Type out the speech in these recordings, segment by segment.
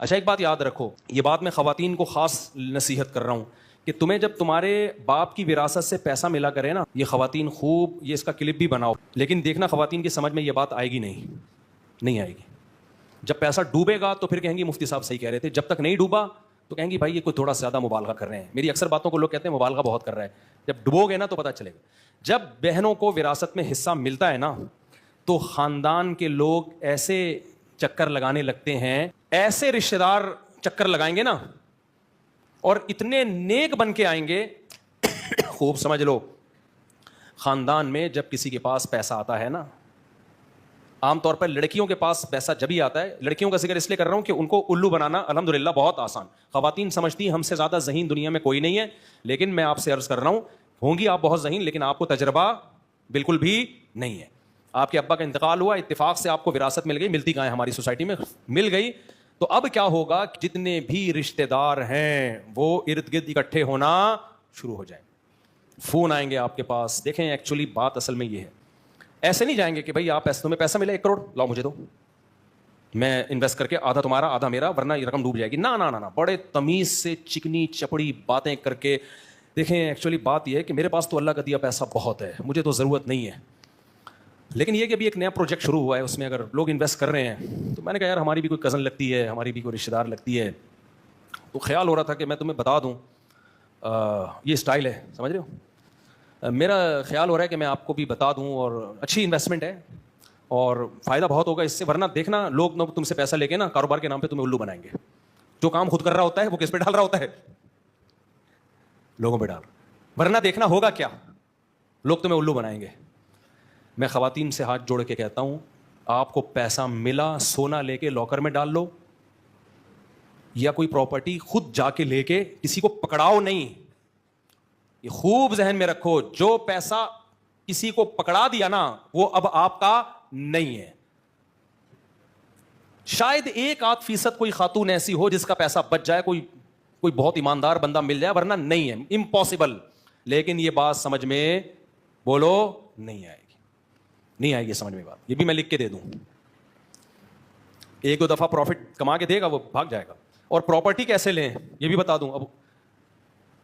اچھا ایک بات یاد رکھو, یہ بات میں خواتین کو خاص نصیحت کر رہا ہوں کہ تمہیں جب تمہارے باپ کی وراثت سے پیسہ ملا کرے نا, یہ خواتین خوب یہ اس کا کلپ بھی بناؤ, لیکن دیکھنا خواتین کی سمجھ میں یہ بات آئے گی نہیں آئے گی. جب پیسہ ڈوبے گا تو پھر کہیں گی مفتی صاحب صحیح کہہ رہے تھے, جب تک نہیں ڈوبا تو کہیں گی بھائی یہ کوئی تھوڑا زیادہ مبالغہ کر رہے ہیں. میری اکثر باتوں کو لوگ کہتے ہیں مبالغہ بہت کر رہا ہے, جب ڈبو گے نا تو پتہ چلے گا. جب بہنوں کو وراثت میں حصہ ملتا ہے نا تو خاندان کے لوگ ایسے چکر لگانے لگتے ہیں, ایسے رشتہ دار چکر لگائیں گے نا اور اتنے نیک بن کے آئیں گے. خوب سمجھ لو, خاندان میں جب کسی کے پاس پیسہ آتا ہے نا, عام طور پر لڑکیوں کے پاس پیسہ جب ہی آتا ہے, لڑکیوں کا ذکر اس لیے کر رہا ہوں کہ ان کو الو بنانا الحمدللہ بہت آسان. خواتین سمجھتی ہیں ہم سے زیادہ ذہین دنیا میں کوئی نہیں ہے, لیکن میں آپ سے عرض کر رہا ہوں ہوں گی آپ بہت ذہین, لیکن آپ کو تجربہ بالکل بھی نہیں ہے. آپ کے ابا کا انتقال ہوا, اتفاق سے آپ کو وراثت مل گئی, ملتی کہاں ہے ہماری سوسائٹی میں, مل گئی. تو اب کیا ہوگا, جتنے بھی رشتہ دار ہیں وہ ارد گرد اکٹھے ہونا شروع ہو جائیں. فون آئیں گے آپ کے پاس. دیکھیں ایکچولی بات اصل میں یہ ہے, ایسے نہیں جائیں گے کہ بھائی آپ پیسے, تمہیں پیسہ ملا 1 کروڑ لاؤ مجھے دو, میں انویسٹ کر کے آدھا تمہارا آدھا میرا, ورنہ یہ رقم ڈوب جائے گی. نا, بڑے تمیز سے چکنی چپڑی باتیں کر کے. دیکھیں ایکچولی بات یہ ہے کہ میرے پاس تو اللہ کا دیا پیسہ بہت ہے, مجھے تو ضرورت نہیں ہے, لیکن یہ کہ ابھی ایک نیا پروجیکٹ شروع ہوا ہے, اس میں اگر لوگ انویسٹ کر رہے ہیں تو میں نے کہا یار ہماری بھی کوئی کزن لگتی ہے, ہماری بھی کوئی رشتہ دار لگتی ہے, تو خیال ہو رہا تھا کہ میں تمہیں بتا دوں. یہ اسٹائل ہے, سمجھ رہے ہو, میرا خیال ہو رہا ہے کہ میں آپ کو بھی بتا دوں, اور اچھی انویسٹمنٹ ہے اور فائدہ بہت ہوگا اس سے. ورنہ دیکھنا لوگ تم سے پیسہ لے کے نا کاروبار کے نام پہ تمہیں الو بنائیں گے. جو کام خود کر رہا ہوتا ہے وہ کس پہ ڈال رہا ہوتا ہے, لوگوں پہ ڈال. ورنہ دیکھنا ہوگا کیا, لوگ تمہیں الو بنائیں گے. میں خواتین سے ہاتھ جوڑ کے کہتا ہوں, آپ کو پیسہ ملا, سونا لے کے لاکر میں ڈال لو, یا کوئی پراپرٹی خود جا کے لے کے, کسی کو پکڑاؤ نہیں. یہ خوب ذہن میں رکھو, جو پیسہ کسی کو پکڑا دیا نا وہ اب آپ کا نہیں ہے. شاید 1-8% کوئی خاتون ایسی ہو جس کا پیسہ بچ جائے, کوئی بہت ایماندار بندہ مل جائے, ورنہ نہیں ہے, امپاسبل. لیکن یہ بات سمجھ میں بولو نہیں آئے گی سمجھ میں بات. یہ بھی میں لکھ کے دے دوں, 1-2 دفعہ پروفٹ کما کے دے گا وہ بھاگ جائے گا. اور پراپرٹی کیسے لیں یہ بھی بتا دوں. اب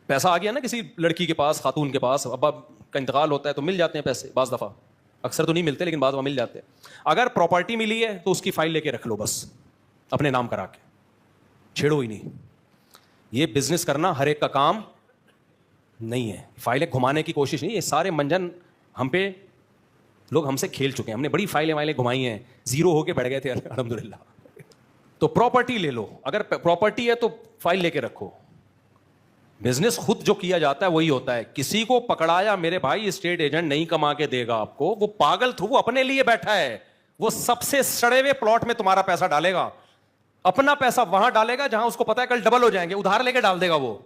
پیسہ آ گیا نا کسی لڑکی کے پاس, خاتون کے پاس, ابا کا انتقال ہوتا ہے تو مل جاتے ہیں پیسے بعض دفعہ, اکثر تو نہیں ملتے لیکن بعض دفعہ مل جاتے ہیں. اگر پراپرٹی ملی ہے تو اس کی فائل لے کے رکھ لو, بس اپنے نام کرا کے, چھیڑو ہی نہیں. یہ بزنس کرنا ہر ایک کا کام نہیں ہے, فائلیں گھمانے کی کوشش نہیں. یہ سارے منجن ہم پہ لوگ ہم سے کھیل چکے ہیں, ہم نے بڑی فائلیں گھمائی ہیں, زیرو ہو کے بیٹھ گئے تھے الحمدللہ. تو پراپرٹی لے لو, اگر پراپرٹی ہے تو فائل لے کے رکھو. بزنس خود جو کیا جاتا ہے وہی ہوتا ہے. کسی کو پکڑایا میرے بھائی اسٹیٹ ایجنٹ نہیں کما کے دے گا آپ کو, وہ پاگل تھا, وہ اپنے لیے بیٹھا ہے, وہ سب سے سڑے ہوئے پلاٹ میں تمہارا پیسہ ڈالے گا, اپنا پیسہ وہاں ڈالے گا جہاں اس کو پتا ہے کل ڈبل ہو جائیں گے, ادھار لے کے ڈال دے گا وہ.